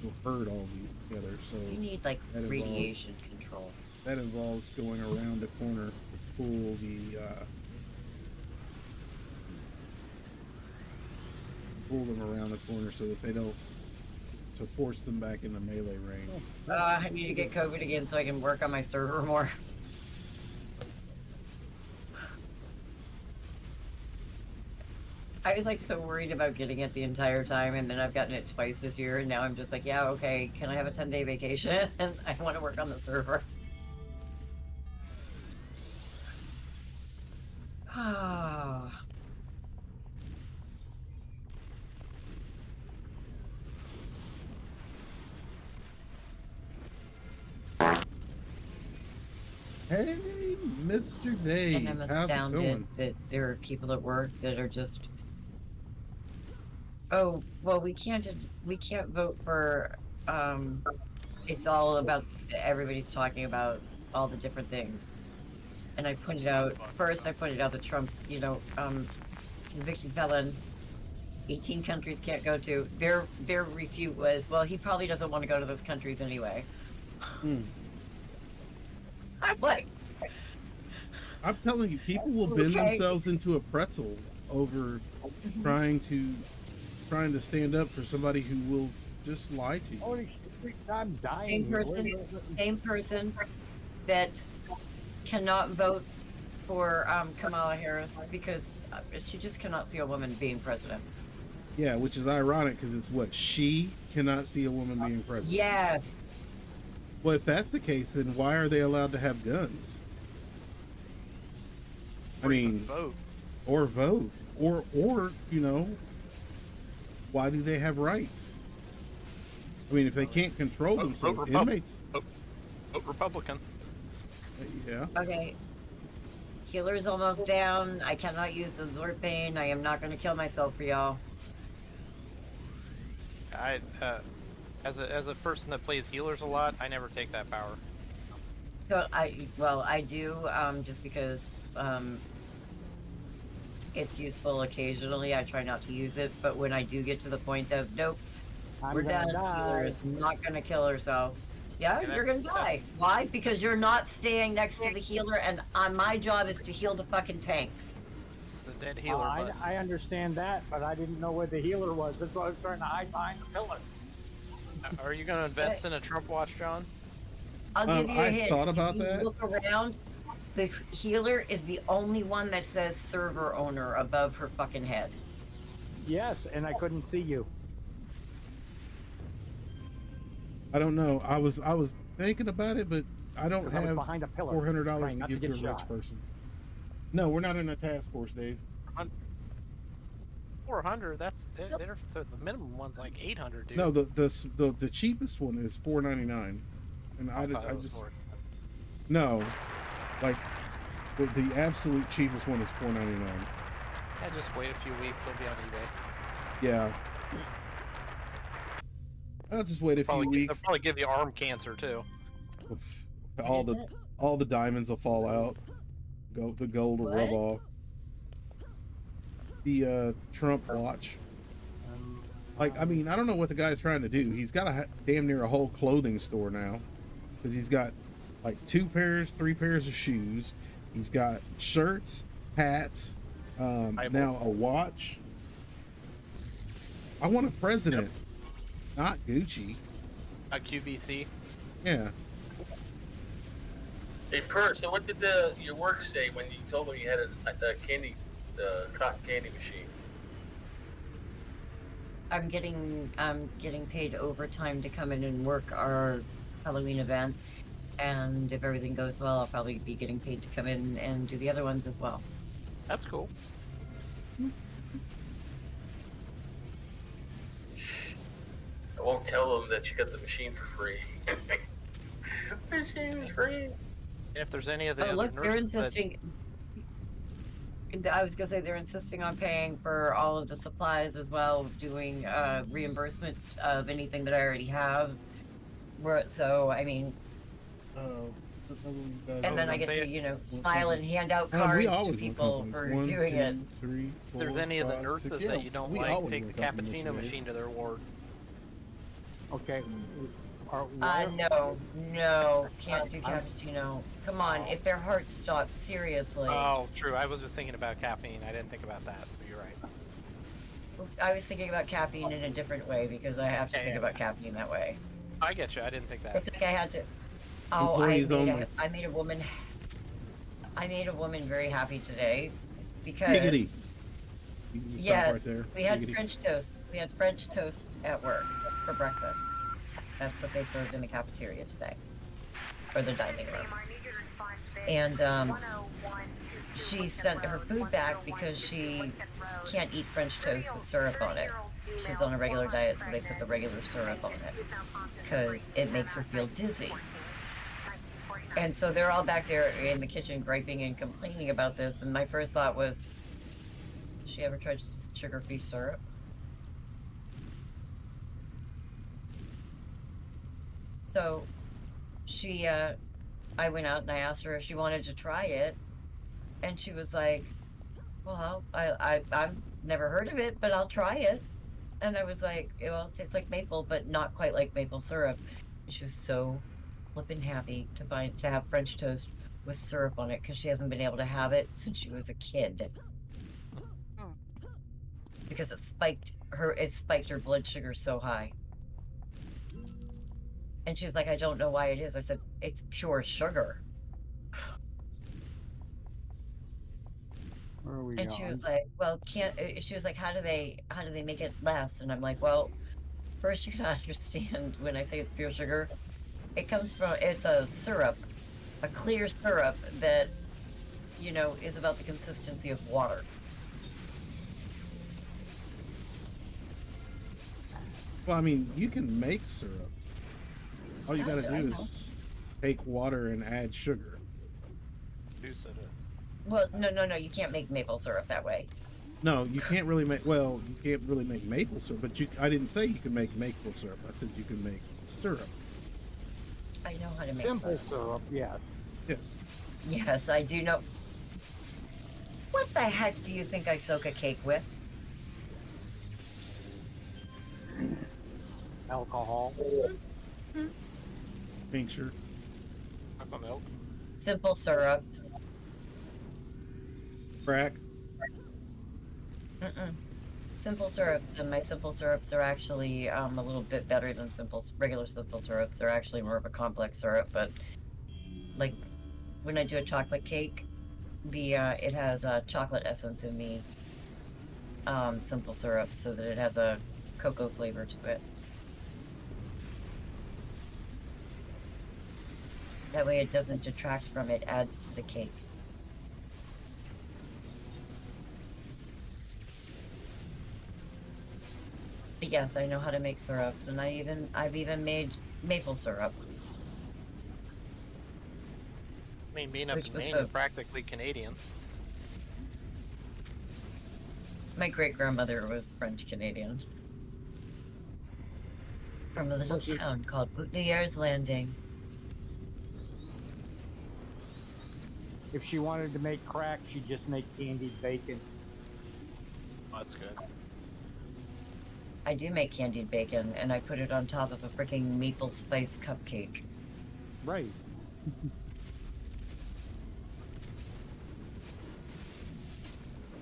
will herd all these together. So You need like that involves- radiation control. that involves going around the corner to pull them around the corner so that they don't, to force them back into melee range. I need to get COVID again so I can work on my server more. I was like so worried about getting it the entire time, and then I've gotten it twice this year, and now I'm just like, yeah, okay, can I have a 10-day vacation? And I want to work on the server. Ah. Hey, Mr. Dave, And I'm how's it astounded going? that there are people at work that are just, oh, well, we can't vote for, it's all about, everybody's talking about all the different things. And I pointed out that Trump, convicted felon, 18 countries can't go to. Their refute was, well, he probably doesn't want to go to those countries anyway. I'm like, I'm telling you, people will bend Okay. themselves into a pretzel over trying to stand up for somebody who will just lie to you. Holy shit, I'm dying. same person that cannot vote for Kamala Harris because she just cannot see a woman being president. Yeah, which is ironic because it's what she cannot see a woman being president. Yes. Well, if that's the case, then why are they allowed to have guns? I mean, vote. or vote, or why do they have rights? I mean, if they can't control Vote themselves, Republican. inmates. Vote Republican. Yeah. Okay. Healer's almost down. I cannot use the Zorpain. I am not going to kill myself for y'all. I as a person that plays healers a lot, I never take that power. So I do, just because it's useful occasionally. I try not to use it, but when I do get to the point of nope, I'm We're gonna done. Healer die. is not gonna kill herself. Yeah, Yeah, you're gonna die. Why? Because you're not staying next to the healer, and my job is to heal the fucking tanks. The dead healer button. I understand that, but I didn't know where the healer was. That's why I was trying to hide behind the pillar. Are you going to invest in a Trump watch, John? I'll give you a I hint. thought about if you that. Look around. The healer is the only one that says server owner above her fucking head. Yes, and I couldn't see you. I don't know. I was thinking about it, but I don't 'Cause I was have behind a pillar, $400 trying to not to give to a get rich shot. person. No, we're not in a task force, Dave. 400. They're the minimum one's like 800, dude. No, the cheapest one is $4.99, and I thought it was just more. no, like the absolute cheapest one is $4.99. Yeah, just wait a few weeks. They'll be on eBay. Yeah. I'll just wait a few They'll weeks. probably give you arm cancer too. Oops. All the diamonds will fall out. The gold will rub off. The Trump watch. Like, I mean, I don't know what the guy's trying to do. He's got damn near a whole clothing store now, because he's got like 3 pairs of shoes. He's got shirts, hats, now a watch. I want a president, not Gucci. A QVC. Yeah. Hey, Per, so what did your work say when you told them you had a cotton candy machine? I'm getting paid overtime to come in and work our Halloween event, and if everything goes well, I'll probably be getting paid to come in and do the other ones as well. That's cool. I won't tell them that you got the machine for free. Machine is free. If there's any of the Oh, other look, they're nurses that- insisting. I was gonna say they're insisting on paying for all of the supplies as well, doing reimbursement of anything that I already have. So I mean, and then I get to smile and hand out cards to people for doing it. If there's any of the nurses that you don't like, take the cappuccino machine to their ward. Okay. No, can't do cappuccino. Come on, if their heart stops, seriously. Oh, true. I was just thinking about caffeine. I didn't think about that. But you're right. I was thinking about caffeine in a different way because I have to think about caffeine that way. I get you. I didn't think that. It's like I had to. Oh, I made a woman very happy today because. Giggity. Yes, right there. we had Giggity. French toast. We had French toast at work for breakfast. That's what they served in the cafeteria today, or the dining room. And she sent her food back because she can't eat French toast with syrup on it. She's on a regular diet, so they put the regular syrup on it because it makes her feel dizzy. And so they're all back there in the kitchen griping and complaining about this. And my first thought was, has she ever tried sugar-free syrup? So I went out and I asked her if she wanted to try it. And she was like, well, I've never heard of it, but I'll try it. And I was like, well, it tastes like maple, but not quite like maple syrup. And she was so flippin' happy to have French toast with syrup on it because she hasn't been able to have it since she was a kid. Because it spiked her blood sugar so high. And she was like, I don't know why it is. I said, it's pure sugar. Where are we And she was like, well, she was like, how do they make it less? And I'm like, well, first you gotta understand when I say it's pure sugar, it's a syrup, a clear syrup that, is about the consistency of water. Well, I mean, you can make syrup. All you gotta do is take water and add sugar. Well, no, you can't make maple syrup that way. No, you can't really make. Well, you can't really make maple syrup. But I didn't say you can make maple syrup. I said you can make syrup. I know how to make simple syrup. Yes. Yes. Yes, I do know. What the heck do you think I soak a cake with? Alcohol. Tincture. Chocolate milk. Simple syrups. Crack. Mm-mm. Simple syrups, and my simple syrups are actually a little bit better than regular simple syrups. They're actually more of a complex syrup, but like when I do a chocolate cake, it has chocolate essence in the simple syrup, so that it has a cocoa flavor to it. That way, it doesn't detract from it; adds to the cake. But yes, I know how to make syrups, and I've even made maple syrup. I mean, being up Which in was Maine, so- you're practically Canadian. My great grandmother was French Canadian, from a little town called Boutonnieres Landing. If she wanted to make crack, she'd just make candied bacon. Oh, that's good. I do make candied bacon, and I put it on top of a freaking maple spice cupcake. Right.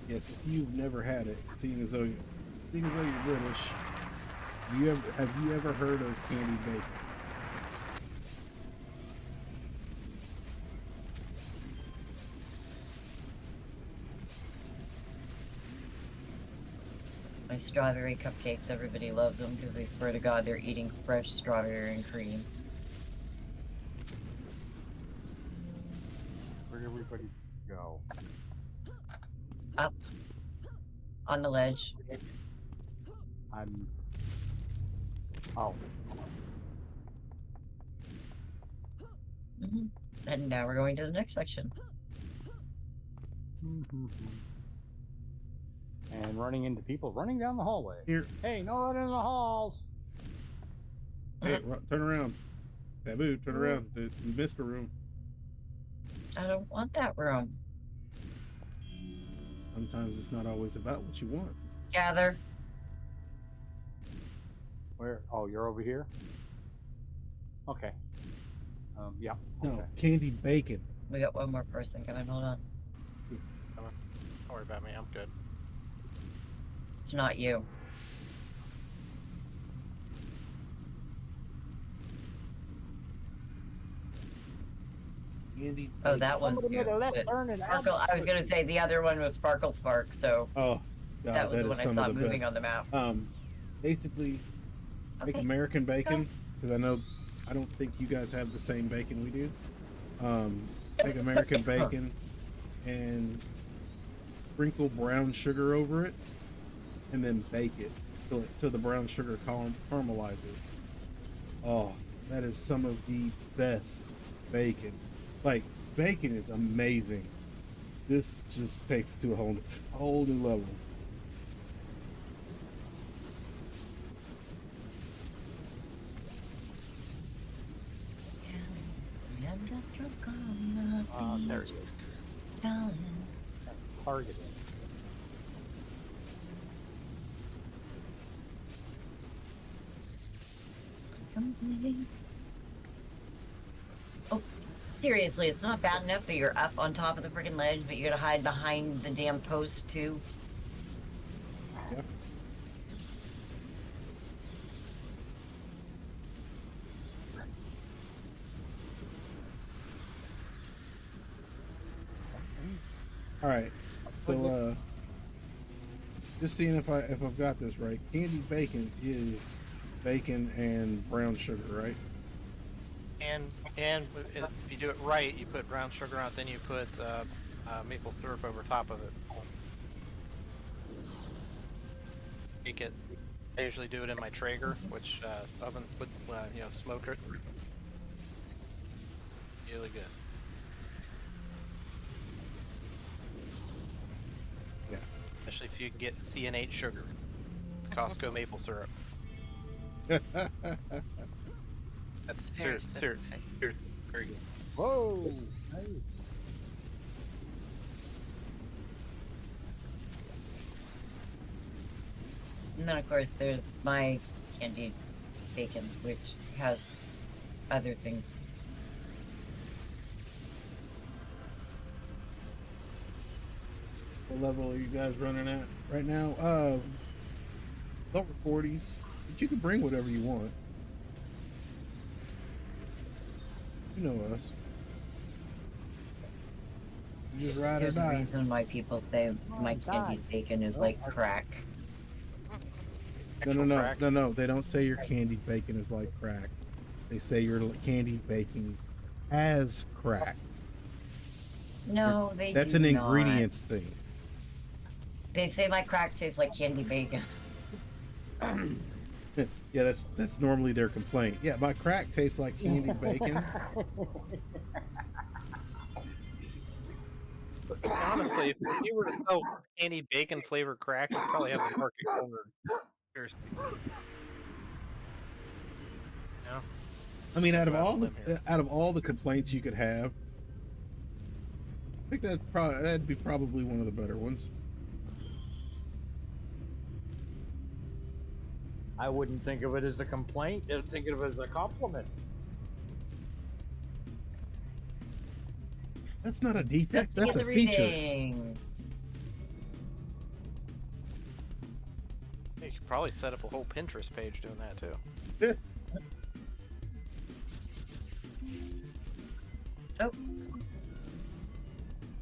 Yes, if you've never had it, seeing as though you're British, have you ever heard of candied bacon? My strawberry cupcakes, everybody loves them because they swear to God they're eating fresh strawberry and cream. Where'd everybody go? Up on the ledge. I'm. Oh. And now we're going to the next section. And running into people running down the hallway. Here. Hey, no running in the halls. Hey, turn around. Babu, turn around. You missed a room. I don't want that room. Sometimes it's not always about what you want. Gather. Where? Oh, you're over here? Okay. Yeah. No, Okay. candied bacon. We got one more person coming. Hold on. Don't worry about me. I'm good. It's not you. Candied Oh, bacon. that one's Somebody you. made a left But turn and Sparkle, I was gonna say the other one was Sparkle Spark, so Oh, God, that was the is one I some saw of the moving best. on the map. Basically, make Okay. American bacon, because I don't think you guys have the same bacon we do. Make American bacon and sprinkle brown sugar over it, and then bake it till the brown sugar caramelizes. Oh, that is some of the best bacon. Like, bacon is amazing. This just takes it to a whole new level. There he is. Targeting. Oh, seriously, it's not bad enough that you're up on top of the freaking ledge, but you gotta hide behind the damn post too. Yeah. All right. So, just seeing if I've got this right. Candied bacon is bacon and brown sugar, right? And if you do it right, you put brown sugar on it, then you put maple syrup over top of it. Make it. I usually do it in my Traeger, which oven with smoker. Really good. Yeah. Especially if you can get CN8 sugar, Costco maple syrup. That's Very serious, specific. very good. Whoa! Hey. And then of course there's my candied bacon, which has other things. What level are you guys running at right now? Lower 40s. But you can bring whatever you want. You know us. You just ride or There's a die. reason why people say my candied bacon is like crack. No. They don't say your candied bacon is like crack. They say your candied bacon has crack. No, they That's do an not. ingredients thing. They say my crack tastes like candied bacon. Yeah, that's normally their complaint. Yeah, my crack tastes like candied bacon. Honestly, if you were to sell candy bacon flavored crack, you'd probably have the market cornered. Seriously. Yeah. I mean, out of Go out all on a limb here. the complaints you could have, I think that'd be probably one of the better ones. I wouldn't think of it as a complaint. I'd think of it as a compliment. That's not a defect. Let's That's get a the feature. readings. You could probably set up a whole Pinterest page doing that too. Oh.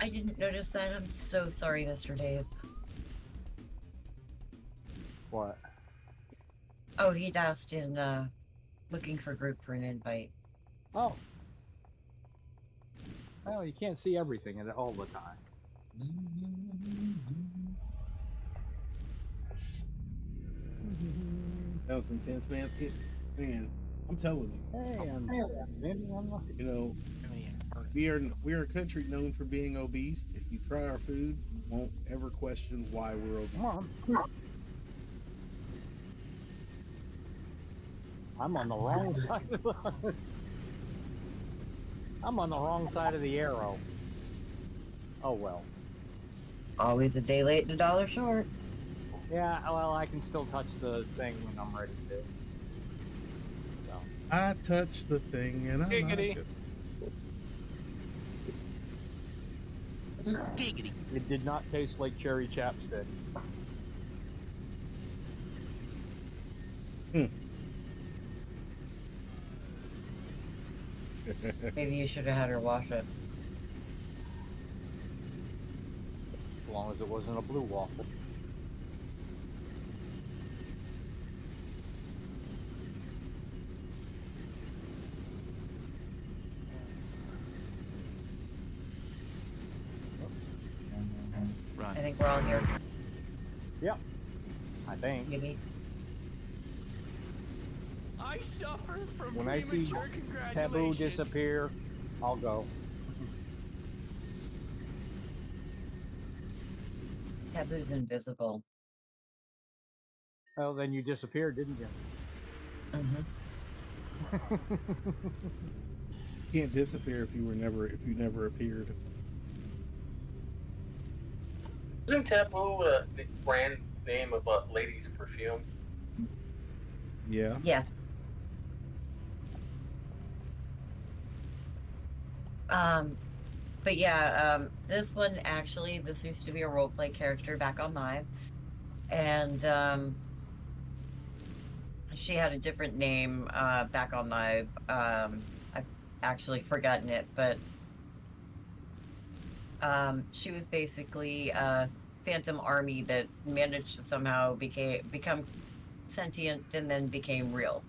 I didn't notice that. I'm so sorry, Mr. Dave. What? Oh, he'd asked in looking for group for an invite. Oh. Well, you can't see everything all the time. That was intense, man. Man, I'm telling you. Hey, You know, we are a country known for being obese. If you try our food, you won't ever question why we're obese. come on. I'm on the wrong side of the... I'm on the wrong side of the arrow. Oh well. Always a day late and a dollar short. Yeah, well, I can still touch the thing when I'm ready to. So. I touch the thing and I like Giggity. it. Giggity. It did not taste like cherry chapstick. Maybe you should have had her wash it. As long as it wasn't a blue waffle. I think we're all here. Yep. I think. Maybe. I suffer from When I see premature Taboo congratulations. disappear, I'll go. Taboo's invisible. Oh, then you disappeared, didn't you? Mm-hmm. You can't disappear if you never appeared. Isn't Taboo the brand name of a ladies' perfume? Yeah. Yeah. But yeah, this one actually, this used to be a roleplay character back on Live, and she had a different name back on Live. I've actually forgotten it, but she was basically a phantom army that managed to somehow become sentient and then became real.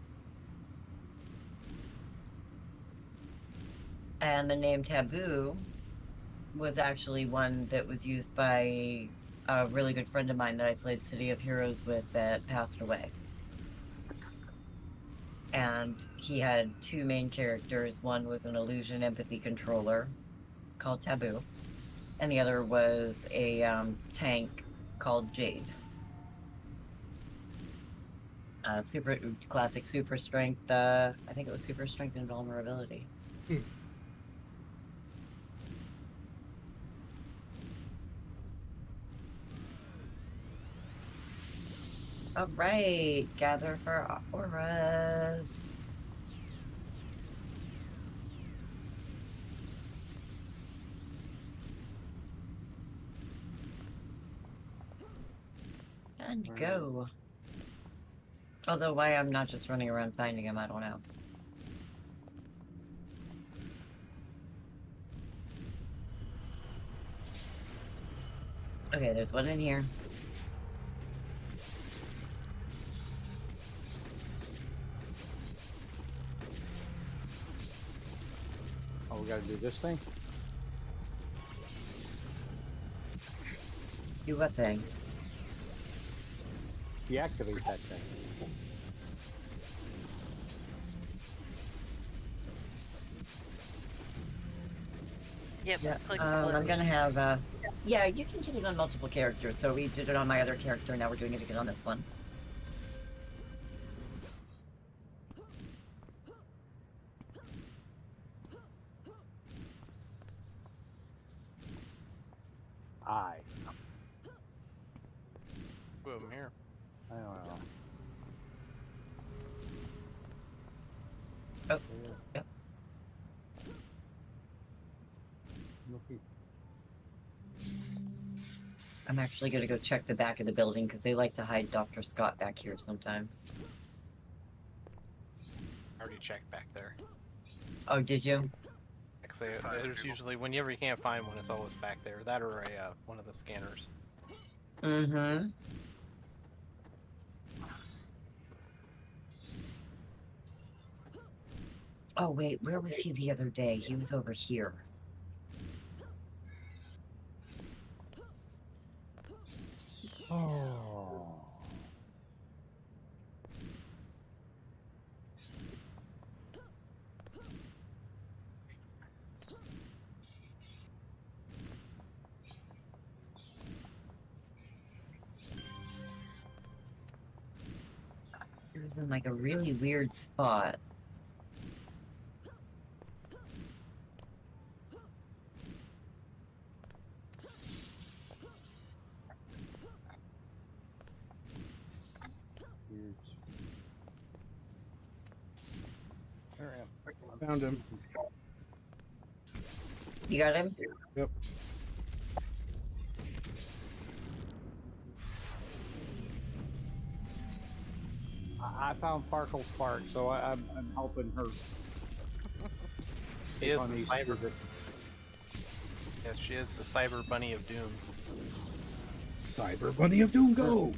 And the name Taboo was actually one that was used by a really good friend of mine that I played City of Heroes with that passed away. And he had two main characters. One was an illusion empathy controller called Taboo, and the other was a tank called Jade. Super classic super strength. I think it was super strength and vulnerability. All right, gather for auras. And go. Although why I'm not just running around finding him, I don't know. Okay, there's one in here. Oh, we gotta do this thing? Do what thing? Deactivate that thing. Yep. Yeah, click I'm close. gonna have, yeah, you can get it on multiple characters, so we did it on my other character, now we're doing it again on this one. I. Boom, here. I don't know. Oh, yep. Okay. I'm actually gonna go check the back of the building, because they like to hide Dr. Scott back here sometimes. I already checked back there. Oh, did you? Actually, there's usually, whenever you can't find one, it's always back there. That or a one of the scanners. Mm-hmm. Oh, wait, where was he the other day? He was over here. Oh. He was in like a really weird spot. There I am. Found him. You got him? Yep. I found Sparkle's part, so I'm helping her. She is on the these cyber. stupid- Yes, she is the cyber bunny of doom. Cyber Bunny of Doom, go!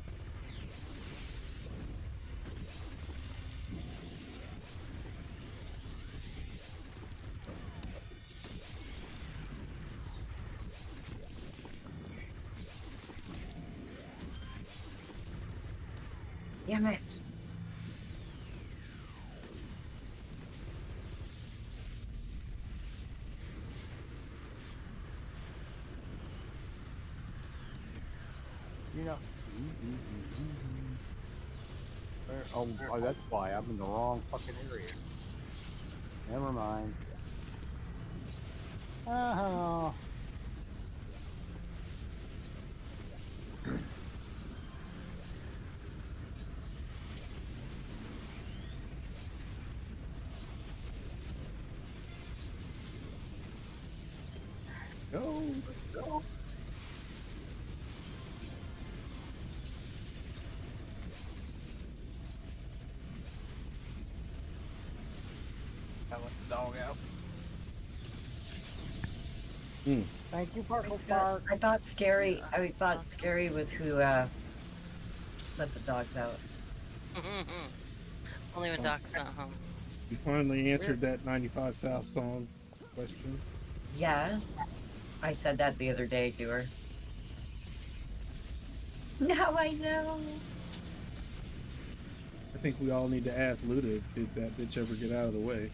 Damn it. You know. Oh, that's why I'm in the wrong fucking area. Never mind. Oh. Go! Go. I let the dog out. Thank you, Sparkle I Spark. thought Scary was who, let the dogs out. Only when Doc's not home. You finally answered that 95 South song question. Yes. I said that the other day to her. Now I know. I think we all need to ask Luda, did that bitch ever get out of the way?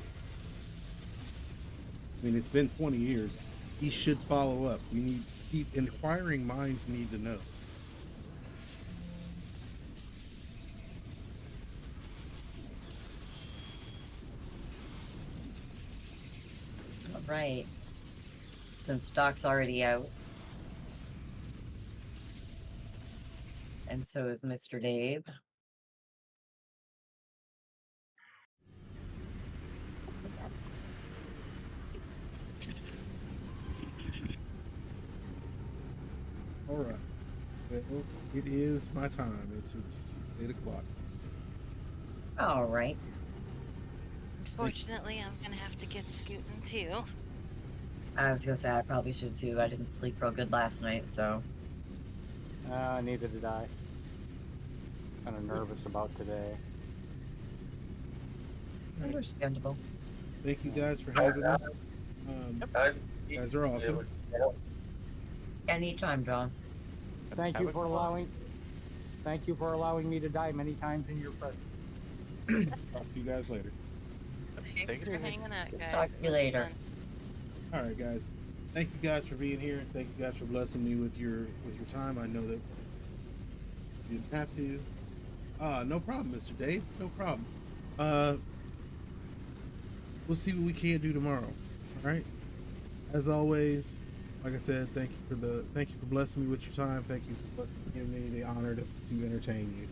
I mean, it's been 20 years. He should follow up. We need, inquiring minds need to know. All right. Since Doc's already out. And so is Mr. Dave. It is my time. It's 8 o'clock. All right. Unfortunately, I'm gonna have to get scooting too. I was gonna say I probably should too. I didn't sleep real good last night, so Neither did I. Kind of nervous about today. understandable. Thank you guys for having me. You guys are awesome. Anytime, John. Thank you for allowing. Thank you for allowing me to die many times in your presence. Talk to you guys later. Thanks for hanging out, guys. Talk to you later. All right, guys. Thank you guys for being here. Thank you guys for blessing me with your time. I know that you didn't have to. No problem, Mr. Dave. No problem. We'll see what we can do tomorrow. All right. As always, like I said, thank you for blessing me with your time. Thank you for giving me the honor to entertain you.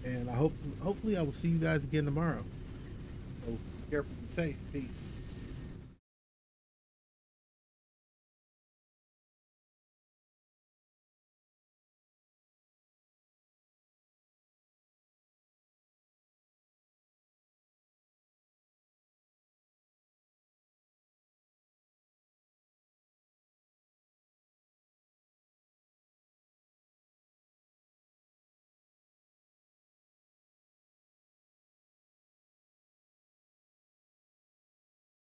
And hopefully I will see you guys again tomorrow. So be careful, be safe. Peace.